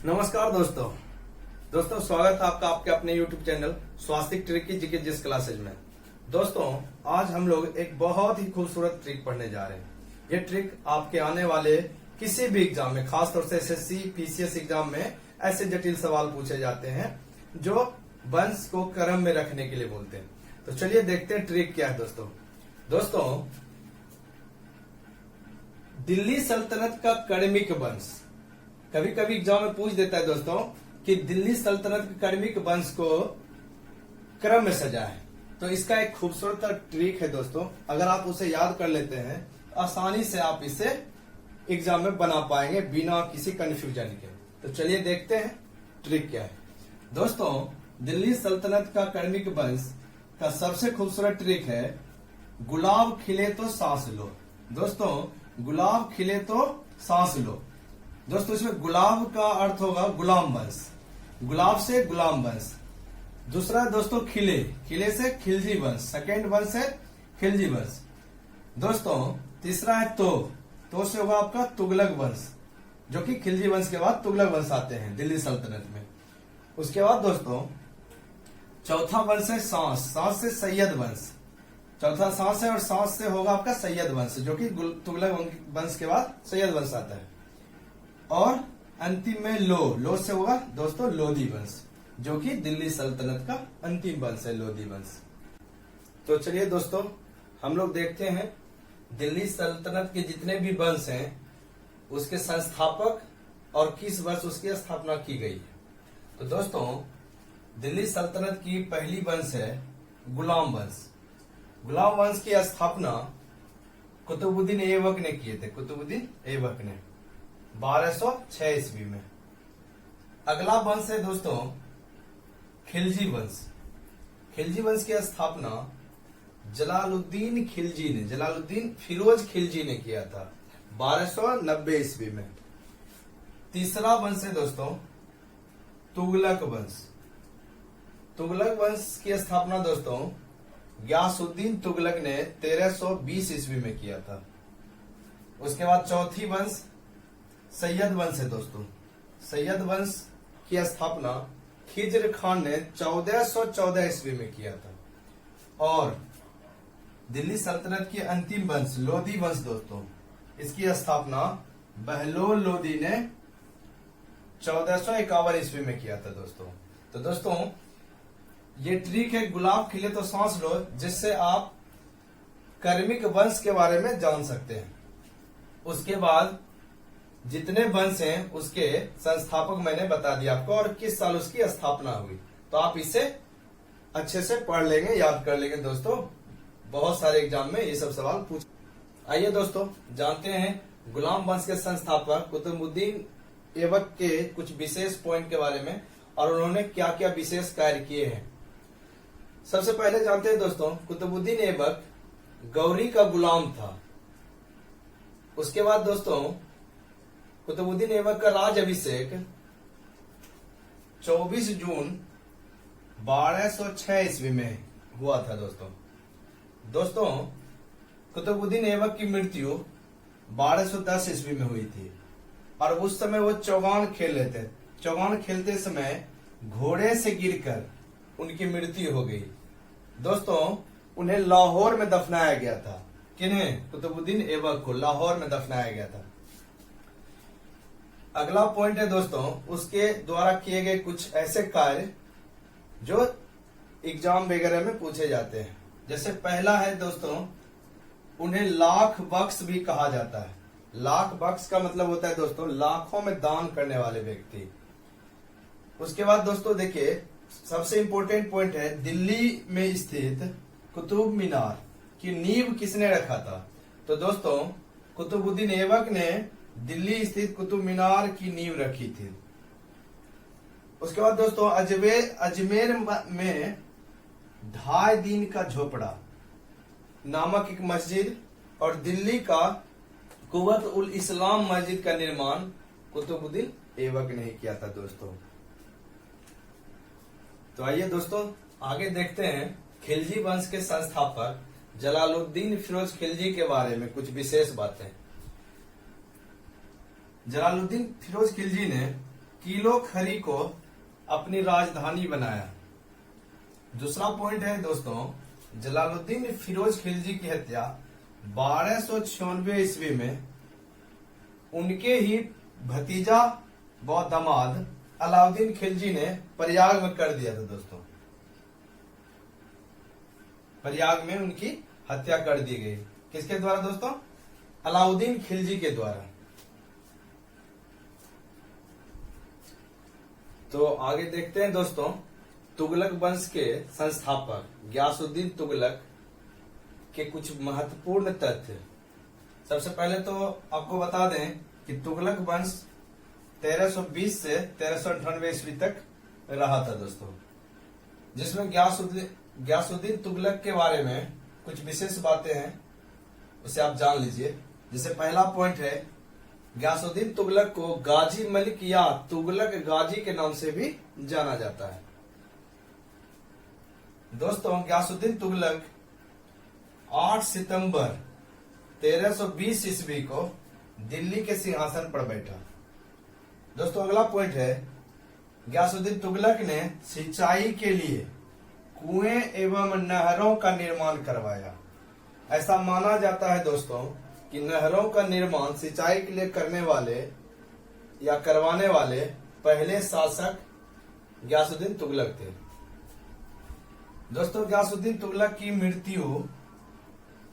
नमस्कार दोस्तों स्वागत है आपका आपके अपने YouTube चैनल स्वास्तिक ट्रिक की जीके जिस क्लासेज में। दोस्तों आज हम लोग एक बहुत ही खूबसूरत ट्रिक पढ़ने जा रहे हैं। ये ट्रिक आपके आने वाले किसी भी एग्जाम में, खासतौर से एसएससी पीसीएस एग्जाम में ऐसे जटिल सवाल पूछे जाते हैं जो वंश को क्रम में रखने के लिए बोलते हैं। तो चलिए देखते हैं ट्रिक क्या है। दोस्तों दिल्ली सल्तनत का कर्मिक वंश कभी कभी एग्जाम में पूछ देता है दोस्तों कि दिल्ली सल्तनत के कर्मिक वंश को क्रम में सजा है। तो इसका एक खूबसूरत ट्रिक है दोस्तों, अगर आप उसे याद कर लेते हैं आसानी से आप इसे एग्जाम में बना पाएंगे बिना किसी कंफ्यूजन के। तो चलिए देखते हैं ट्रिक क्या है। दोस्तों दिल्ली सल्तनत का कर्मिक वंश का सबसे खूबसूरत ट्रिक है गुलाब खिले तो सांस लो। दोस्तों गुलाब खिले तो सांस लो। दोस्तों इसमें गुलाब का अर्थ होगा गुलाम वंश, गुलाब से गुलाम वंश। दूसरा दोस्तों खिले, खिले से खिलजी वंश, सेकेंड वंश है खिलजी वंश। दोस्तों तीसरा है तो से होगा आपका तुगलक वंश, जो कि खिलजी वंश के बाद तुगलक वंश आते हैं दिल्ली सल्तनत में। उसके बाद दोस्तों चौथा वंश है सांस, सांस से सैयद वंश। चौथा सांस है और सांस से होगा आपका सैयद वंश, जो कि तुगलक वंश के बाद सैयद वंश आता है। और अंतिम में लो से होगा दोस्तों लोधी वंश, जो कि दिल्ली सल्तनत का अंतिम वंश है, लोधी वंश। तो चलिए दोस्तों हम लोग देखते हैं दिल्ली सल्तनत के जितने भी वंश हैं उसके संस्थापक और किस वर्ष उसकी स्थापना की गई है। तो दोस्तों दिल्ली सल्तनत की पहली वंश है गुलाम वंश। गुलाम वंश की स्थापना कुतुबुद्दीन ऐबक ने किए थे, कुतुबुद्दीन ऐबक ने 1206 ईस्वी में। अगला वंश है दोस्तों खिलजी वंश। खिलजी वंश की स्थापना जलालुद्दीन खिलजी ने, जलालुद्दीन फिरोज खिलजी ने किया था 1290 ईस्वी में। तीसरा वंश है दोस्तों तुगलक वंश। तुगलक वंश की स्थापना दोस्तों गयासुद्दीन तुगलक ने 1320 ईस्वी में किया था। उसके बाद चौथी वंश सैयद वंश है दोस्तों। सैयद वंश की स्थापना खिज्र खान ने 1414 ईस्वी में किया था। और दिल्ली सल्तनत की अंतिम वंश लोधी वंश दोस्तों, इसकी स्थापना बहलोल लोधी ने 1451 ईस्वी में किया था दोस्तों। तो दोस्तों ये ट्रिक है गुलाब खिले तो सांस लो, जिससे आप कर्मिक वंश के बारे में जान सकते हैं। उसके बाद जितने वंश हैं उसके संस्थापक मैंने बता दिया आपको और किस साल उसकी स्थापना हुई। तो आप इसे अच्छे से पढ़ लेंगे, याद कर लेंगे दोस्तों। बहुत सारे एग्जाम में ये सब सवाल पूछ। आइए दोस्तों जानते हैं गुलाम वंश के संस्थापक कुतुबुद्दीन ऐबक के कुछ विशेष पॉइंट के बारे में और उन्होंने क्या क्या विशेष कार्य किए हैं। सबसे पहले जानते हैं दोस्तों कुतुबुद्दीन ऐबक गौरी का गुलाम था। उसके बाद दोस्तों कुतुबुद्दीन ऐबक का राज अभिषेक 24 जून 1206 ईस्वी में हुआ था दोस्तों कुतुबुद्दीन ऐबक की मृत्यु 1210 ईस्वी में हुई थी और उस समय वो चौगान खेल रहे थे। चौगान खेलते समय घोड़े से गिरकर उनकी मृत्यु हो गई दोस्तों। उन्हें लाहौर में दफनाया गया था। किन्हें? कुतुबुद्दीन ऐबक को लाहौर में दफनाया गया था। अगला पॉइंट है दोस्तों उसके द्वारा किए गए कुछ ऐसे कार्य जो एग्जाम वगैरह में पूछे जाते हैं। जैसे पहला है दोस्तों उन्हें लाख बख्श भी कहा जाता है। लाख बख्श का मतलब होता है दोस्तों लाखों में दान करने वाले व्यक्ति। उसके बाद दोस्तों देखिए सबसे इंपॉर्टेंट पॉइंट है दिल्ली में स्थित कुतुब मीनार की नींव किसने रखा था। तो दोस्तों कुतुबुद्दीन ऐबक ने दिल्ली स्थित कुतुब मीनार की नींव रखी थी। उसके बाद दोस्तों अजमेर में 2.5 दिन का झोपड़ा नामक एक मस्जिद और दिल्ली का कुव्वत उल इस्लाम मस्जिद का निर्माण कुतुबुद्दीन ऐबक ने किया था दोस्तों। तो आइए दोस्तों आगे देखते हैं खिलजी वंश के संस्थापक जलालुद्दीन फिरोज खिलजी के बारे में कुछ विशेष बातें। जलालुद्दीन फिरोज खिलजी ने किलो खरी को अपनी राजधानी बनाया। दूसरा पॉइंट है दोस्तों, जलालुद्दीन फिरोज खिलजी की हत्या 1296 ईस्वी में उनके ही भतीजा व दामाद अलाउद्दीन खिलजी ने प्रयाग में कर दिया था दोस्तों। प्रयाग में उनकी हत्या कर दी गई। किसके द्वारा दोस्तों? अलाउद्दीन खिलजी के द्वारा। तो आगे देखते हैं दोस्तों, तुगलक वंश के संस्थापक गयासुद्दीन तुगलक के कुछ महत्वपूर्ण तथ्य। सबसे पहले तो आपको बता दें कि तुगलक वंश 1320 से 1398 ईस्वी तक रहा था दोस्तों, जिसमें गयासुद्दीन तुगलक के बारे में कुछ विशेष बातें हैं, उसे आप जान लीजिए। जैसे पहला पॉइंट है, गयासुद्दीन तुगलक को गाजी मलिक या तुगलक गाजी के नाम से भी जाना जाता है। दोस्तों, गयासुद्दीन तुगलक 8 सितंबर 1320 ईस्वी को दिल्ली के सिंहासन पर बैठा। दोस्तों, अगला पॉइंट है, गयासुद्दीन तुगलक ने सिंचाई के लिए कुएं एवं नहरों का निर्माण करवाया। ऐसा माना जाता है दोस्तों कि नहरों का निर्माण सिंचाई के लिए करने वाले या करवाने वाले पहले शासक गयासुद्दीन तुगलक थे। दोस्तों, गयासुद्दीन तुगलक की मृत्यु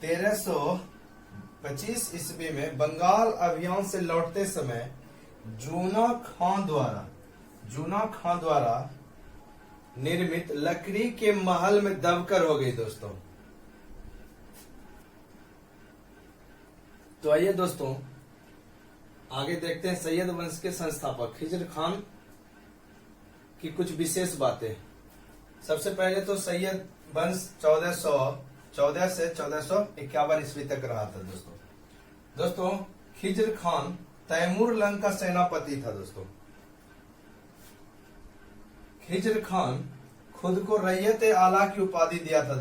1325 ईस्वी में बंगाल अभियान से लौटते समय जूना खां द्वारा निर्मित लकड़ी के महल में दबकर हो गई दोस्तों। तो आइए दोस्तों आगे देखते हैं सैयद वंश के संस्थापक खिज्र खान की कुछ विशेष बातें। सबसे पहले तो सैयद वंश 1414 से 1451 ईस्वी तक रहा था दोस्तों, खिज्र खान तैमूर लंग का सेनापति था दोस्तों। खिज्र खान खुद को रैयत आला की उपाधि दिया था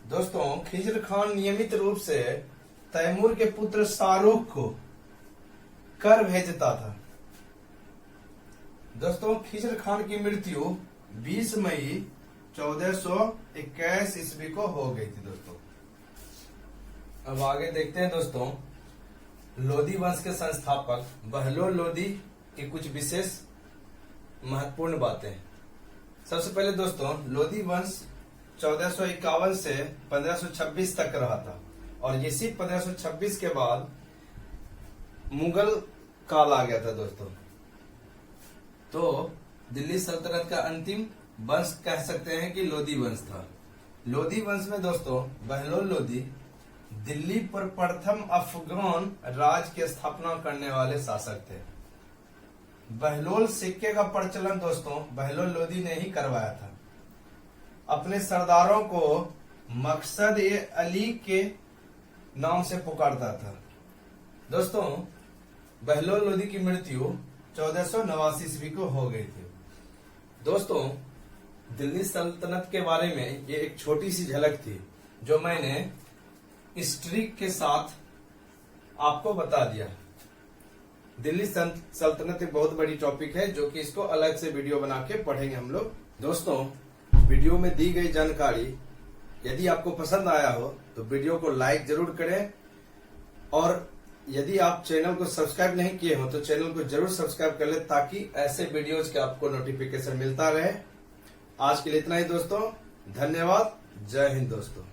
दोस्तों, खिज्र खान नियमित रूप से तैमूर के पुत्र शाहरुख को कर भेजता था। दोस्तों, खिज्र खान की मृत्यु 20 मई 1421 ईस्वी को हो गई थी दोस्तों। अब आगे देखते हैं दोस्तों, लोदी वंश के संस्थापक बहलोल लोदी की कुछ विशेष महत्वपूर्ण बातें। सबसे पहले दोस्तों, लोदी वंश 1451 से 1526 तक रहा था और इसी 1526 के बाद मुगल काल आ गया था दोस्तों। तो दिल्ली सल्तनत का अंतिम वंश कह सकते हैं कि लोदी वंश था। लोदी वंश में दोस्तों बहलोल लोदी दिल्ली पर प्रथम अफगान राज की स्थापना करने वाले शासक थे। बहलोल सिक्के का प्रचलन दोस्तों बहलोल लोदी ने ही करवाया था। अपने सरदारों को मकसद ए अली के नाम से पुकारता था। दोस्तों, बहलोल लोदी की मृत्यु 1489 ईस्वी को हो गई थी। दोस्तों, दिल्ली सल्तनत के बारे में ये एक छोटी सी झलक थी जो मैंने हिस्ट्री के साथ आपको बता दिया। दिल्ली सल्तनत एक बहुत बड़ी टॉपिक है जो कि इसको अलग से वीडियो बना के पढ़ेंगे हम लोग। दोस्तों, वीडियो में दी गई जानकारी यदि आपको पसंद आया हो तो वीडियो को लाइक जरूर करें और यदि आप चैनल को सब्सक्राइब नहीं किए हो तो चैनल को जरूर सब्सक्राइब कर ले ताकि ऐसे वीडियोज के आपको नोटिफिकेशन मिलता रहे। आज के लिए इतना ही दोस्तों, धन्यवाद। जय हिंद दोस्तों।